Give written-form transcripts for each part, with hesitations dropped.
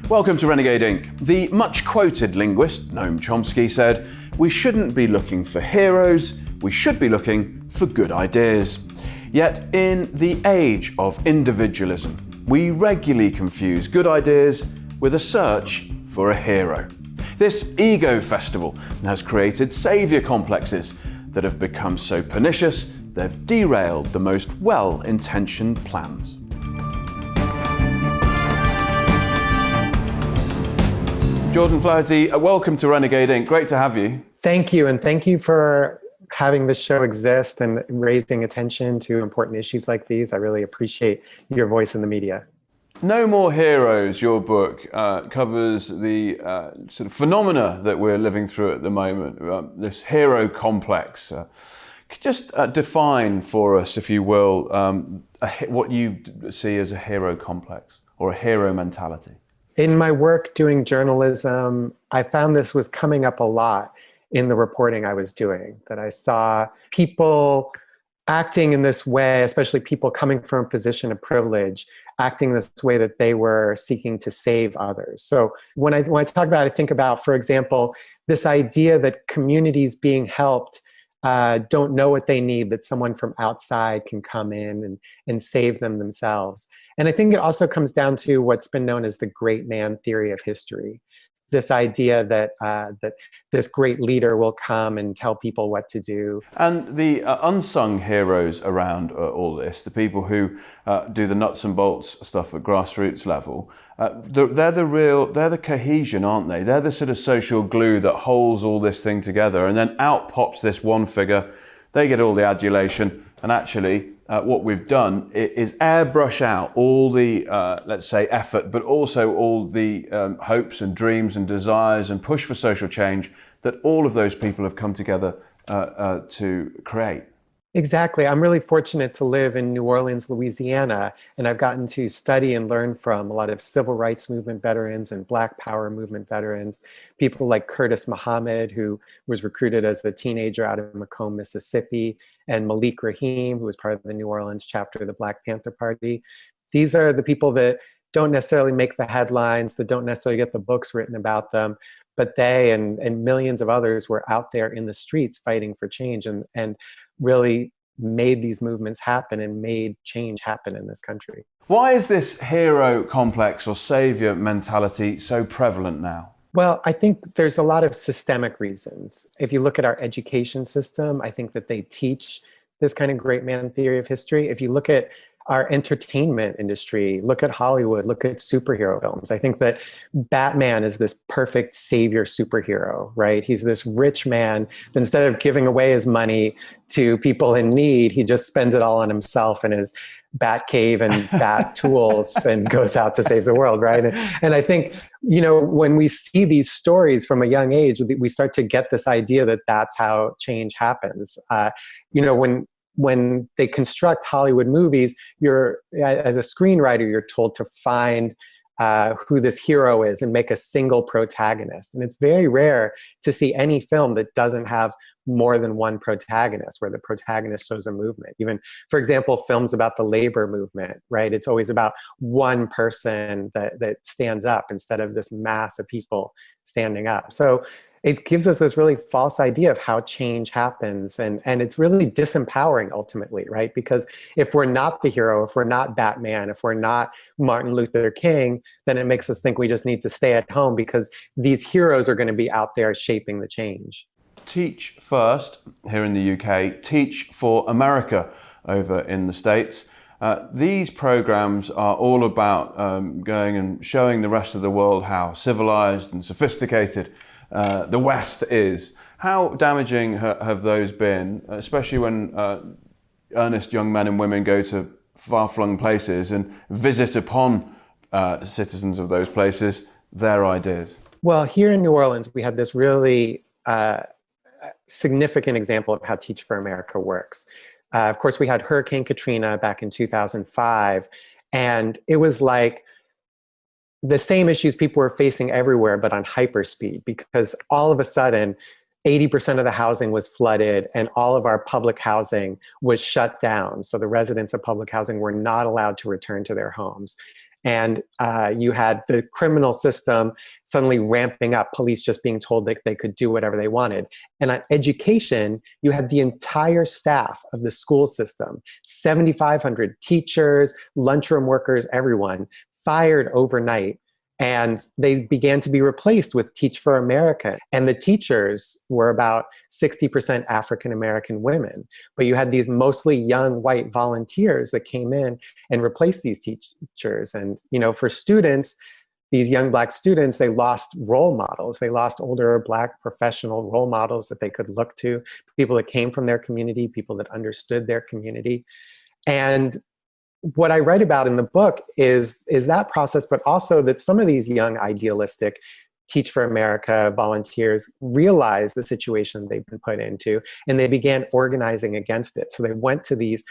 Welcome to Renegade Inc. The much-quoted linguist, Noam Chomsky, said, "We shouldn't be looking for heroes, we should be looking for good ideas." Yet, in the age of individualism, we regularly confuse good ideas with a search for a hero. This ego festival has created saviour complexes that have become so pernicious they've derailed the most well-intentioned plans. Jordan Flaherty, welcome to Renegade Inc. Great to have you. Thank you, and thank you for having this show exist and raising attention to important issues like these. I really appreciate your voice in the media. No More Heroes, your book, covers the sort of phenomena that we're living through at the moment, this hero complex. Just define for us, if you will, what you see as a hero complex or a hero mentality. In my work doing journalism, I found this was coming up a lot in the reporting I was doing, that I saw people acting in this way, especially people coming from a position of privilege, acting this way that they were seeking to save others. So when I talk about it, I think about, for example, this idea that communities being helped don't know what they need, that someone from outside can come in and save them themselves. And I think it also comes down to what's been known as the great man theory of history. This idea that that this great leader will come and tell people what to do. And the unsung heroes around all this, the people who do the nuts and bolts stuff at grassroots level, they're the cohesion, aren't they? They're the sort of social glue that holds all this thing together. And then out pops this one figure, they get all the adulation, and actually what we've done is airbrush out all the, let's say, effort, but also all the hopes and dreams and desires and push for social change that all of those people have come together to create. Exactly. I'm really fortunate to live in New Orleans, Louisiana, and I've gotten to study and learn from a lot of civil rights movement veterans and Black Power movement veterans, people like Curtis Muhammad, who was recruited as a teenager out of Macomb, Mississippi, and Malik Rahim, who was part of the New Orleans chapter of the Black Panther Party. These are the people that don't necessarily make the headlines, that don't necessarily get the books written about them, but they and millions of others were out there in the streets fighting for change and really made these movements happen and made change happen in this country. Why is this hero complex or savior mentality so prevalent now? Well, I think there's a lot of systemic reasons. If you look at our education system, I think that they teach this kind of great man theory of history. If you look at our entertainment industry, look at Hollywood, look at superhero films. I think that Batman is this perfect savior superhero, right? He's this rich man that instead of giving away his money to people in need, he just spends it all on himself and his bat cave and bat tools and goes out to save the world, right? And I think, you know, when we see these stories from a young age, we start to get this idea that that's how change happens. You know, when they construct Hollywood movies, as a screenwriter, you're told to find who this hero is and make a single protagonist. And it's very rare to see any film that doesn't have more than one protagonist, where the protagonist shows a movement. Even, for example, films about the labor movement, right? It's always about one person that stands up instead of this mass of people standing up. So it gives us this really false idea of how change happens. And it's really disempowering ultimately, right? Because if we're not the hero, if we're not Batman, if we're not Martin Luther King, then it makes us think we just need to stay at home because these heroes are going to be out there shaping the change. Teach first here in the UK, teach for America over in the States. These programs are all about going and showing the rest of the world how civilized and sophisticated the West is. How damaging have those been, especially when earnest young men and women go to far-flung places and visit upon citizens of those places their ideas? Well, here in New Orleans, we had this really significant example of how Teach for America works. Of course, we had Hurricane Katrina back in 2005, and it was like the same issues people were facing everywhere, but on hyperspeed, because all of a sudden, 80% of the housing was flooded and all of our public housing was shut down. So the residents of public housing were not allowed to return to their homes. And you had the criminal system suddenly ramping up, police just being told that they could do whatever they wanted. And on education, you had the entire staff of the school system, 7,500 teachers, lunchroom workers, everyone, fired overnight. And they began to be replaced with Teach for America. And the teachers were about 60% African American women. But you had these mostly young white volunteers that came in and replaced these teachers. And, for students, these young Black students, they lost role models. They lost older Black professional role models that they could look to, people that came from their community, people that understood their community. And what I write about in the book is that process, but also that some of these young idealistic Teach for America volunteers realized the situation they've been put into, and they began organizing against it. So they went to these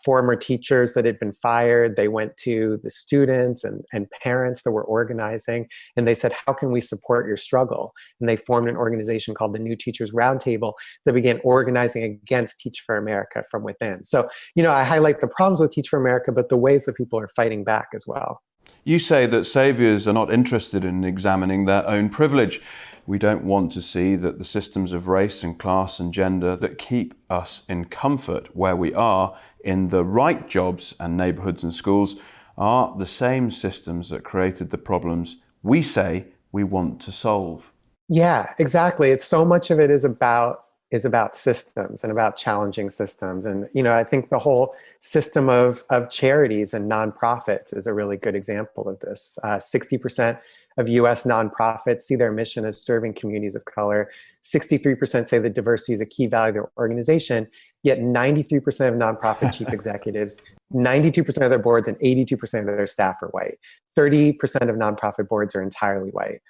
former teachers that had been fired. They went to the students and parents that were organizing, and they said, how can we support your struggle? And they formed an organization called the New Teachers Roundtable that began organizing against Teach for America from within. So, I highlight the problems with Teach for America, but the ways that people are fighting back as well. You say that saviors are not interested in examining their own privilege. We don't want to see that the systems of race and class and gender that keep us in comfort where we are in the right jobs and neighborhoods and schools are the same systems that created the problems we say we want to solve. Yeah, exactly. It's so much of it is about systems and about challenging systems. And, I think the whole system of charities and nonprofits is a really good example of this. 60% of US nonprofits see their mission as serving communities of color. 63% say that diversity is a key value of their organization, yet 93% of nonprofit chief executives, 92% of their boards, and 82% of their staff are white. 30% of nonprofit boards are entirely white.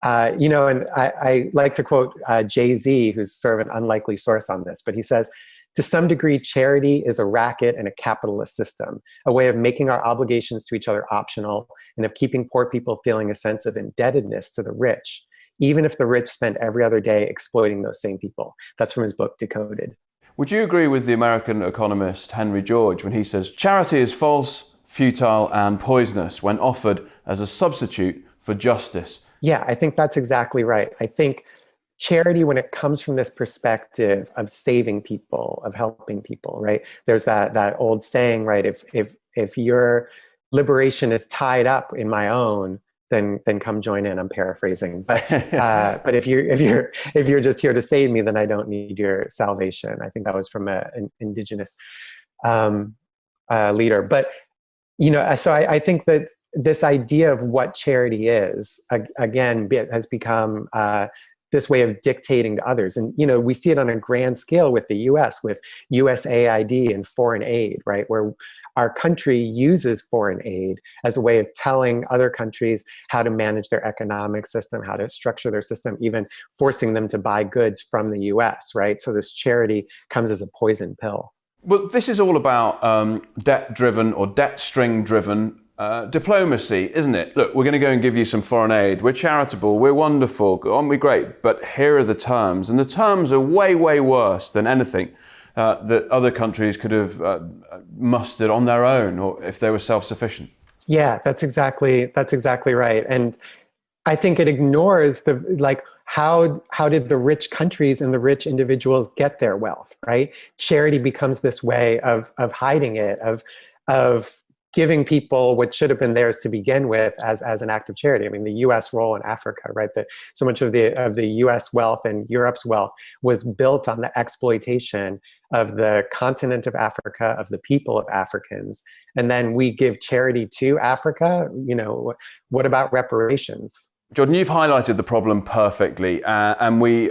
And I like to quote Jay-Z, who's sort of an unlikely source on this, but he says, to some degree, charity is a racket and a capitalist system, a way of making our obligations to each other optional and of keeping poor people feeling a sense of indebtedness to the rich, even if the rich spend every other day exploiting those same people. That's from his book, Decoded. Would you agree with the American economist Henry George when he says, charity is false, futile, and poisonous when offered as a substitute for justice? Yeah, I think that's exactly right. I think charity, when it comes from this perspective of saving people, of helping people, right? There's that old saying, right? If your liberation is tied up in my own, then come join in. I'm paraphrasing, but if you're just here to save me, then I don't need your salvation. I think that was from an indigenous leader. But so I think that this idea of what charity is, again, has become this way of dictating to others. And, we see it on a grand scale with the US, with USAID and foreign aid, right? Where our country uses foreign aid as a way of telling other countries how to manage their economic system, how to structure their system, even forcing them to buy goods from the US, right? So this charity comes as a poison pill. Well, this is all about debt-driven or debt-string-driven diplomacy, isn't it? Look, we're going to go and give you some foreign aid. We're charitable. We're wonderful. Aren't we great? But here are the terms. And the terms are way, way worse than anything that other countries could have mustered on their own, or if they were self-sufficient. Yeah, that's exactly right. And I think it ignores how did the rich countries and the rich individuals get their wealth, right? Charity becomes this way of hiding it, of giving people what should have been theirs to begin with as an act of charity. I mean, the U.S. role in Africa, right? So much of the U.S. wealth and Europe's wealth was built on the exploitation of the continent of Africa, of the people of Africans. And then we give charity to Africa. What about reparations? Jordan, you've highlighted the problem perfectly, and we,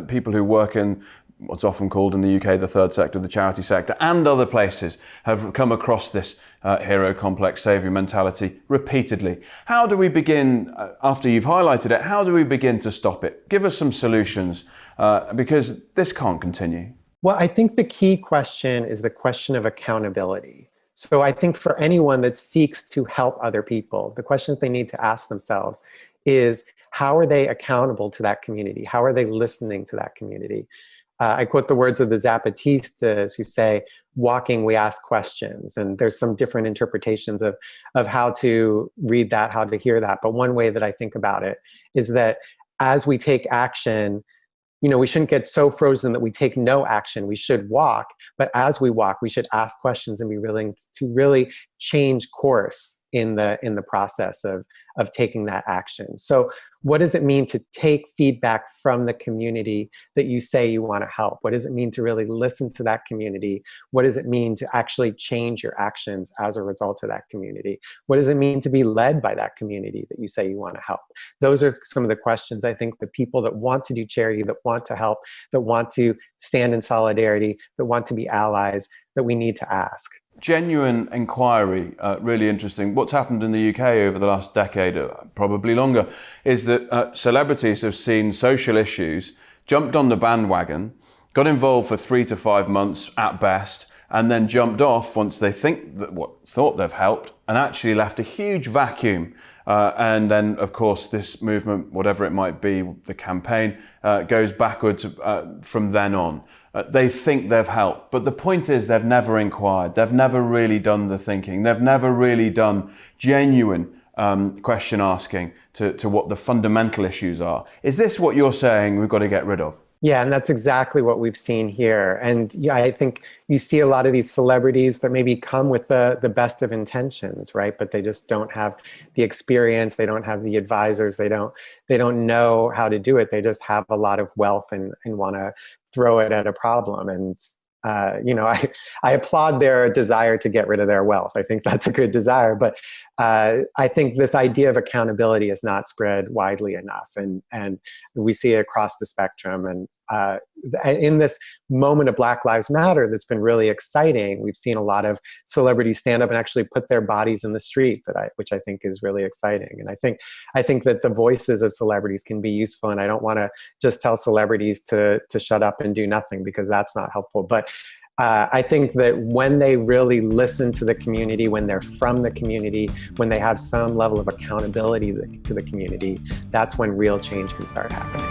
people who work in what's often called in the UK the third sector, the charity sector, and other places, have come across this hero complex, saviour mentality repeatedly. How do we begin, after you've highlighted it, how do we begin to stop it? Give us some solutions, because this can't continue. Well, I think the key question is the question of accountability. So I think for anyone that seeks to help other people, the question that they need to ask themselves is, how are they accountable to that community? How are they listening to that community? I quote the words of the Zapatistas who say, walking, we ask questions. And there's some different interpretations of how to read that, how to hear that. But one way that I think about it is that as we take action, we shouldn't get so frozen that we take no action. We should walk, but as we walk, we should ask questions and be willing to really change course in the process of taking that action. So what does it mean to take feedback from the community that you say you want to help? What does it mean to really listen to that community? What does it mean to actually change your actions as a result of that community? What does it mean to be led by that community that you say you want to help? Those are some of the questions I think the people that want to do charity, that want to help, that want to stand in solidarity, that want to be allies, that we need to ask. Genuine inquiry, really interesting. What's happened in the UK over the last decade, probably longer, is that celebrities have seen social issues, jumped on the bandwagon, got involved for 3 to 5 months at best, and then jumped off once they thought they've helped, and actually left a huge vacuum. And then, of course, this movement, whatever it might be, the campaign, goes backwards from then on. They think they've helped, but the point is they've never inquired. They've never really done the thinking. They've never really done genuine question asking to what the fundamental issues are. Is this what you're saying we've got to get rid of? Yeah, and that's exactly what we've seen here. And yeah, I think you see a lot of these celebrities that maybe come with the best of intentions, right? But they just don't have the experience. They don't have the advisors. They don't know how to do it. They just have a lot of wealth and want to throw it at a problem. And I applaud their desire to get rid of their wealth. I think that's a good desire, but I think this idea of accountability is not spread widely enough, and we see it across the spectrum. And in this moment of Black Lives Matter, that's been really exciting. We've seen a lot of celebrities stand up and actually put their bodies in the street, which I think is really exciting. And I think that the voices of celebrities can be useful. And I don't want to just tell celebrities to shut up and do nothing, because that's not helpful. But I think that when they really listen to the community, when they're from the community, when they have some level of accountability to the community, that's when real change can start happening.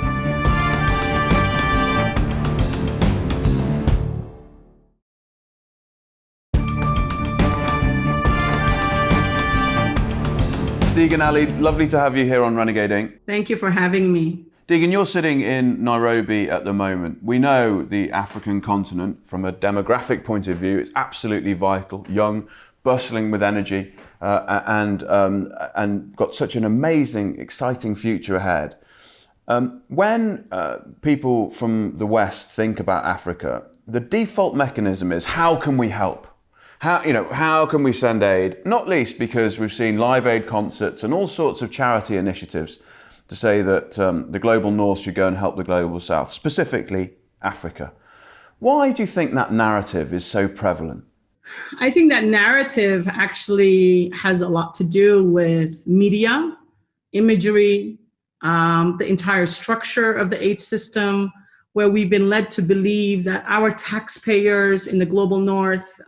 Degan Ali, lovely to have you here on Renegade Inc. Thank you for having me. Degan, you're sitting in Nairobi at the moment. We know the African continent, from a demographic point of view, is absolutely vital, young, bustling with energy, and got such an amazing, exciting future ahead. When people from the West think about Africa, the default mechanism is, how can we help? How can we send aid? Not least because we've seen Live Aid concerts and all sorts of charity initiatives to say that the global North should go and help the global South, specifically Africa. Why do you think that narrative is so prevalent? I think that narrative actually has a lot to do with media, imagery, the entire structure of the aid system, where we've been led to believe that our taxpayers in the global North,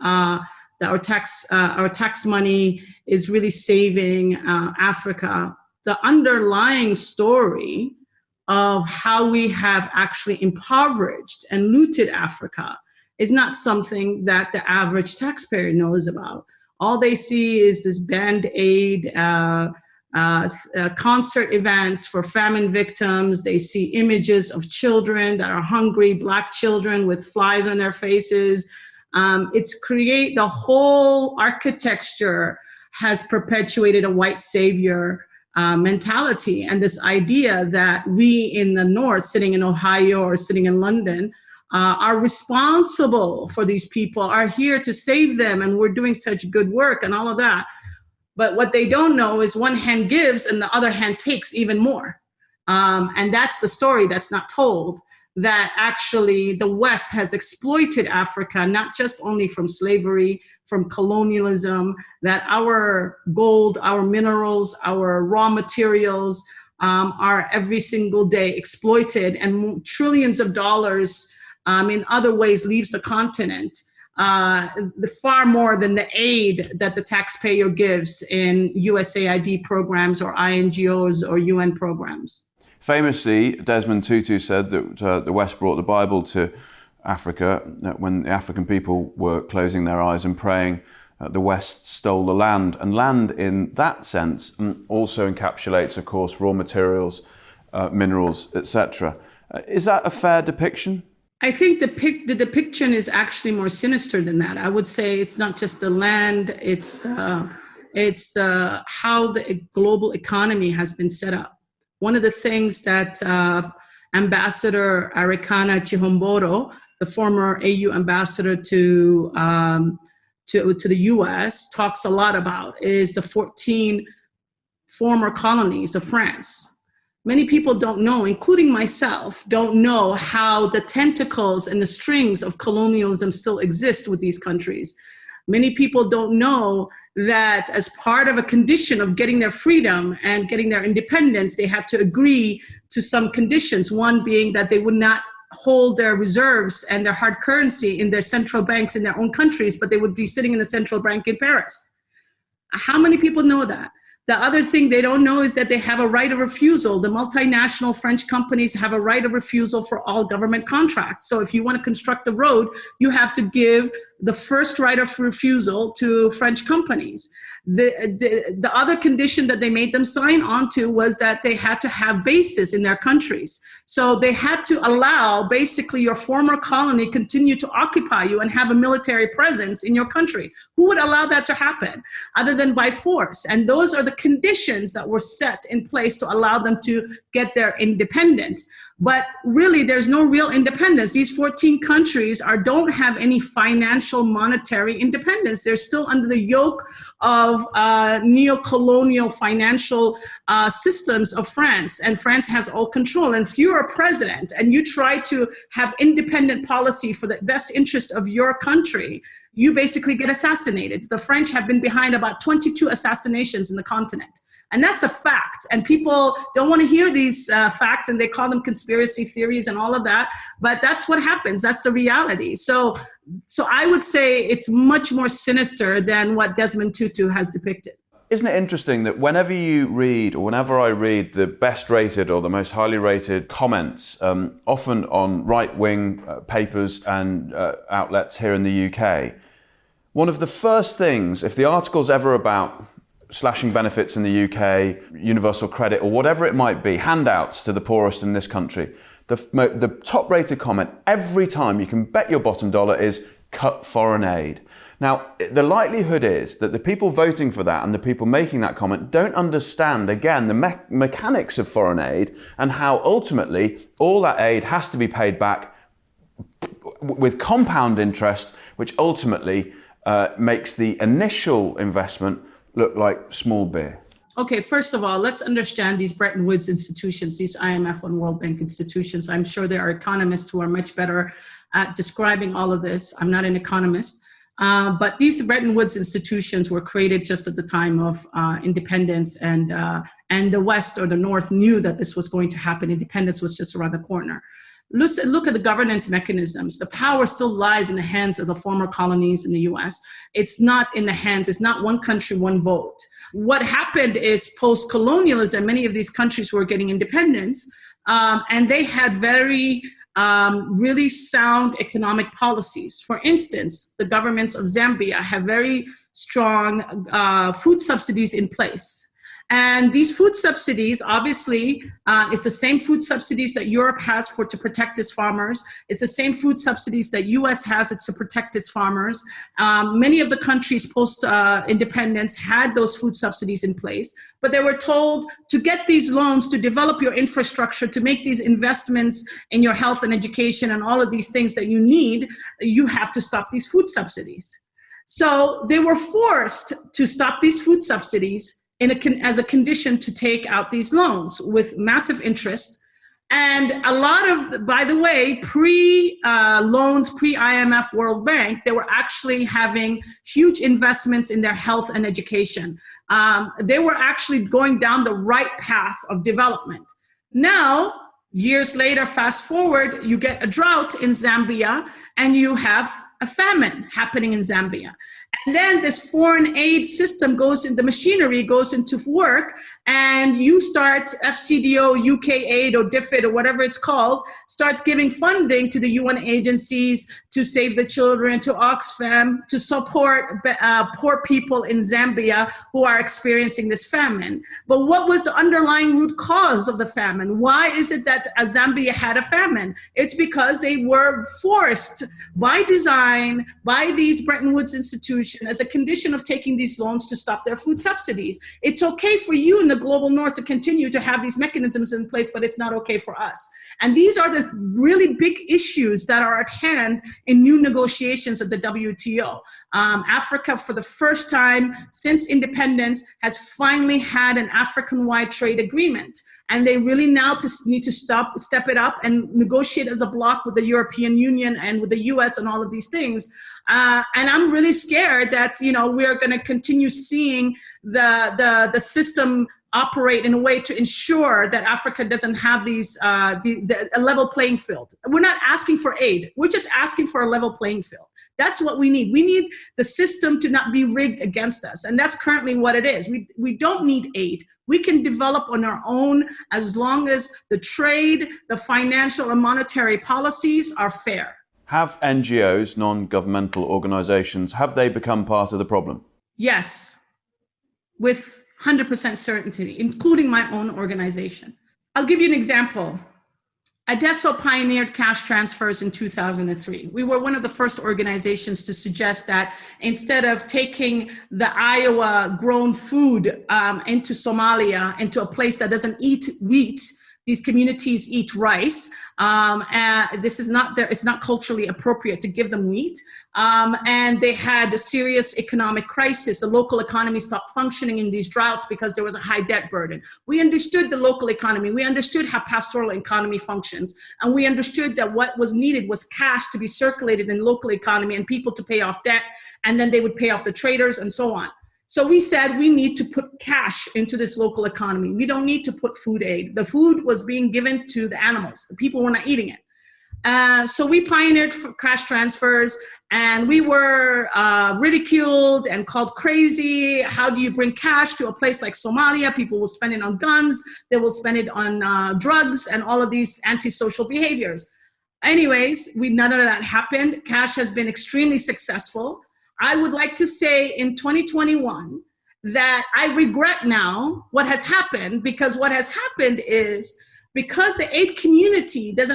that our tax money is really saving Africa. The underlying story of how we have actually impoverished and looted Africa is not something that the average taxpayer knows about. All they see is this Band-Aid concert events for famine victims. They see images of children that are hungry, Black children with flies on their faces. The whole architecture has perpetuated a white savior mentality, and this idea that we in the North, sitting in Ohio or sitting in London, are responsible for these people, are here to save them, and we're doing such good work and all of that. But what they don't know is one hand gives and the other hand takes even more. And that's the story that's not told, that actually the West has exploited Africa, not just only from slavery, from colonialism, that our gold, our minerals, our raw materials are every single day exploited, and trillions of dollars in other ways leaves the continent. Far more than the aid that the taxpayer gives in USAID programs or INGOs or UN programs. Famously, Desmond Tutu said that the West brought the Bible to Africa when the African people were closing their eyes and praying. The West stole the land, and land in that sense also encapsulates, of course, raw materials, minerals, etc. Is that a fair depiction? I think the depiction is actually more sinister than that. I would say it's not just the land, it's how the global economy has been set up. One of the things that Ambassador Arikana Chihomboro, the former AU ambassador to the US, talks a lot about is the 14 former colonies of France. Many people don't know, including myself, don't know how the tentacles and the strings of colonialism still exist with these countries. Many people don't know that as part of a condition of getting their freedom and getting their independence, they had to agree to some conditions, one being that they would not hold their reserves and their hard currency in their central banks in their own countries, but they would be sitting in the central bank in Paris. How many people know that? The other thing they don't know is that they have a right of refusal. The multinational French companies have a right of refusal for all government contracts. So if you want to construct a road, you have to give the first right of refusal to French companies. The other condition that they made them sign on to was that they had to have bases in their countries. So they had to allow basically your former colony continue to occupy you and have a military presence in your country. Who would allow that to happen other than by force? And those are the conditions that were set in place to allow them to get their independence. But really, there's no real independence. These 14 countries don't have any financial monetary independence. They're still under the yoke of neo-colonial financial systems of France, and France has all control. And if you're a president and you try to have independent policy for the best interest of your country, you basically get assassinated. The French have been behind about 22 assassinations in the continent. And that's a fact. And people don't want to hear these facts, and they call them conspiracy theories and all of that. But that's what happens. That's the reality. So I would say it's much more sinister than what Desmond Tutu has depicted. Isn't it interesting that whenever you read, or whenever I read the best rated or the most highly rated comments, often on right-wing papers and outlets here in the UK, one of the first things, if the article's ever about slashing benefits in the UK, universal credit, or whatever it might be, handouts to the poorest in this country, the top-rated comment every time, you can bet your bottom dollar, is cut foreign aid. Now, the likelihood is that the people voting for that and the people making that comment don't understand, again, the mechanics of foreign aid and how ultimately all that aid has to be paid back with compound interest, which ultimately makes the initial investment look like small beer. Okay, first of all, let's understand these Bretton Woods institutions, these IMF and World Bank institutions. I'm sure there are economists who are much better at describing all of this. I'm not an economist, but these Bretton Woods institutions were created just at the time of independence, and the West or the North knew that this was going to happen. Independence was just around the corner. Look at the governance mechanisms. The power still lies in the hands of the former colonies in the US. It's not one country, one vote. What happened is post-colonialism, many of these countries were getting independence, and they had very really sound economic policies. For instance, the governments of Zambia have very strong food subsidies in place. And these food subsidies, obviously, is the same food subsidies that Europe has to protect its farmers. It's the same food subsidies that US has to protect its farmers. Many of the countries post-independence had those food subsidies in place, but they were told to get these loans, to develop your infrastructure, to make these investments in your health and education and all of these things that you need, you have to stop these food subsidies. So they were forced to stop these food subsidies as a condition to take out these loans with massive interest. And a lot of, by the way, pre-loans, pre-IMF World Bank, they were actually having huge investments in their health and education. They were actually going down the right path of development. Now, years later, fast forward, you get a drought in Zambia and you have a famine happening in Zambia. And then this foreign aid system the machinery goes into work, and you start FCDO, UK aid, or DFID, or whatever it's called, starts giving funding to the UN agencies to save the children, to Oxfam, to support poor people in Zambia who are experiencing this famine. But what was the underlying root cause of the famine? Why is it that Zambia had a famine? It's because they were forced by design, by these Bretton Woods institutions, as a condition of taking these loans to stop their food subsidies. It's okay for you in the global north to continue to have these mechanisms in place, but it's not okay for us. And these are the really big issues that are at hand in new negotiations at the WTO. Africa, for the first time since independence, has finally had an African-wide trade agreement. And they really now need to step it up and negotiate as a bloc with the European Union and with the US and all of these things. And I'm really scared that, we're going to continue seeing the system operate in a way to ensure that Africa doesn't have these a level playing field. We're not asking for aid. We're just asking for a level playing field. That's what we need. We need the system to not be rigged against us. And that's currently what it is. We don't need aid. We can develop on our own as long as the trade, the financial and monetary policies are fair. Have NGOs, non-governmental organizations, have they become part of the problem? Yes, with 100% certainty, including my own organization. I'll give you an example. Adeso pioneered cash transfers in 2003. We were one of the first organizations to suggest that instead of taking the Iowa grown food into Somalia, into a place that doesn't eat wheat, these communities eat rice. It's not culturally appropriate to give them wheat. And they had a serious economic crisis. The local economy stopped functioning in these droughts because there was a high debt burden. We understood the local economy. We understood how pastoral economy functions. And we understood that what was needed was cash to be circulated in the local economy and people to pay off debt. And then they would pay off the traders and so on. So we said we need to put cash into this local economy. We don't need to put food aid. The food was being given to the animals. The people were not eating it. So we pioneered cash transfers, and we were ridiculed and called crazy. How do you bring cash to a place like Somalia? People will spend it on guns. They will spend it on drugs and all of these antisocial behaviors. Anyways, none of that happened. Cash has been extremely successful. I would like to say in 2021 that I regret now what has happened, because what has happened is because the aid community they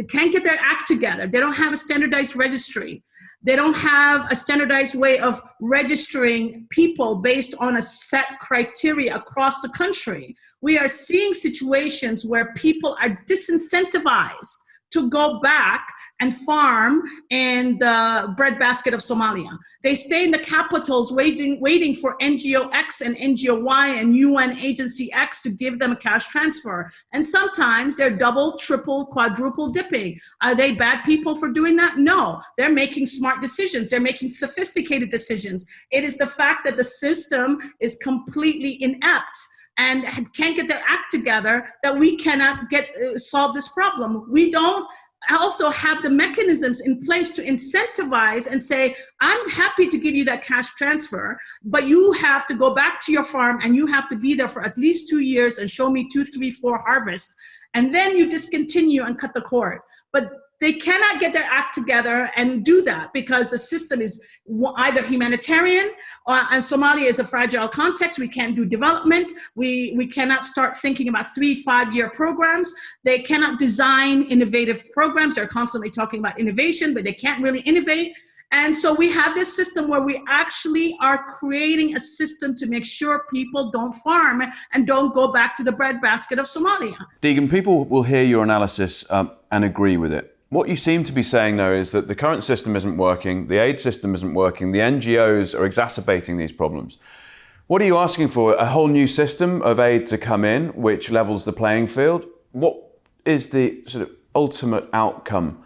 can't get their act together. They don't have a standardized registry. They don't have a standardized way of registering people based on a set criteria across the country. We are seeing situations where people are disincentivized to go back and farm in the breadbasket of Somalia. They stay in the capitals waiting for NGO X and NGO Y and UN Agency X to give them a cash transfer. And sometimes they're double, triple, quadruple dipping. Are they bad people for doing that? No, they're making smart decisions. They're making sophisticated decisions. It is the fact that the system is completely inept and can't get their act together that we cannot solve this problem. We don't also have the mechanisms in place to incentivize and say, I'm happy to give you that cash transfer, but you have to go back to your farm and you have to be there for at least 2 years and show me 2, 3, 4 harvests. And then you discontinue and cut the cord. But they cannot get their act together and do that because the system is either humanitarian and Somalia is a fragile context. We can't do development. We cannot start thinking about 3-5-year programs. They cannot design innovative programs. They're constantly talking about innovation, but they can't really innovate. And so we have this system where we actually are creating a system to make sure people don't farm and don't go back to the breadbasket of Somalia. Deegan, people will hear your analysis and agree with it. What you seem to be saying, though, is that the current system isn't working, the aid system isn't working, the NGOs are exacerbating these problems. What are you asking for? A whole new system of aid to come in, which levels the playing field? What is the sort of ultimate outcome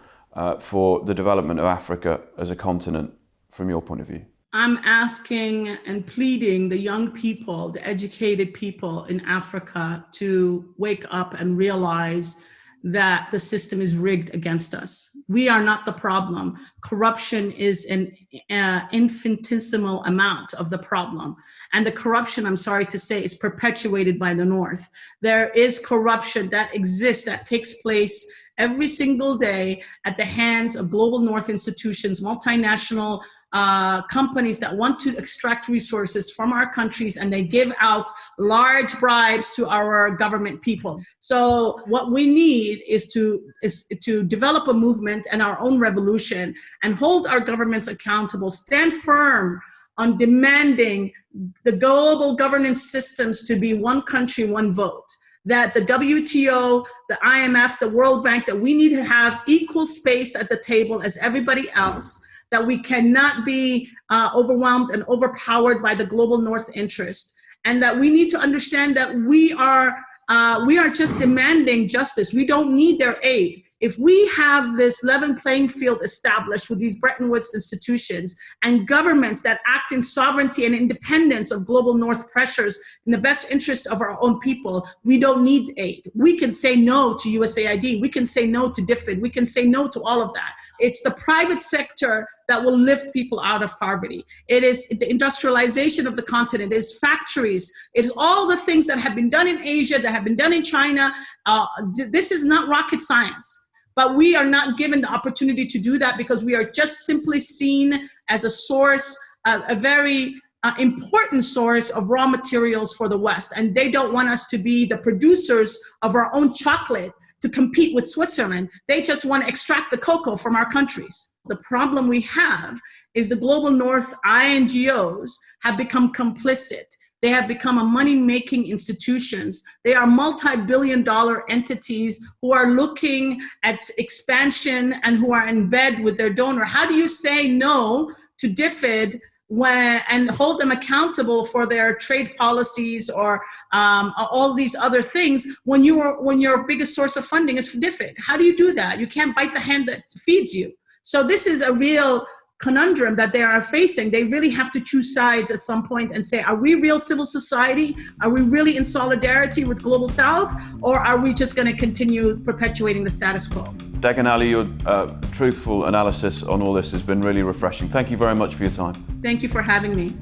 for the development of Africa as a continent, from your point of view? I'm asking and pleading the young people, the educated people in Africa to wake up and realize that the system is rigged against us. We are not the problem. Corruption is an infinitesimal amount of the problem. And the corruption, I'm sorry to say, is perpetuated by the North. There is corruption that exists, that takes place every single day at the hands of global North institutions, multinational companies that want to extract resources from our countries, and they give out large bribes to our government people. So what we need is to develop a movement and our own revolution and hold our governments accountable, stand firm on demanding the global governance systems to be one country, one vote. That the WTO, the IMF, the World Bank, that we need to have equal space at the table as everybody else, that we cannot be overwhelmed and overpowered by the global North interest, and that we need to understand that we are just demanding justice. We don't need their aid. If we have this level playing field established with these Bretton Woods institutions and governments that act in sovereignty and independence of global North pressures in the best interest of our own people, we don't need aid. We can say no to USAID. We can say no to DFID. We can say no to all of that. It's the private sector that will lift people out of poverty. It is the industrialization of the continent. It is factories. It is all the things that have been done in Asia, that have been done in China. This is not rocket science. But we are not given the opportunity to do that because we are just simply seen as a source, a very important source of raw materials for the West. And they don't want us to be the producers of our own chocolate to compete with Switzerland. They just want to extract the cocoa from our countries. The problem we have is the global North INGOs have become complicit. They have become a money-making institutions. They are multi-billion-dollar entities who are looking at expansion and who are in bed with their donor. How do you say no to DFID and hold them accountable for their trade policies or all these other things when your biggest source of funding is for DFID? How do you do that? You can't bite the hand that feeds you. So this is a real conundrum that they are facing. They really have to choose sides at some point and say, are we real civil society? Are we really in solidarity with Global South? Or are we just going to continue perpetuating the status quo? Degan Ali, your truthful analysis on all this has been really refreshing. Thank you very much for your time. Thank you for having me.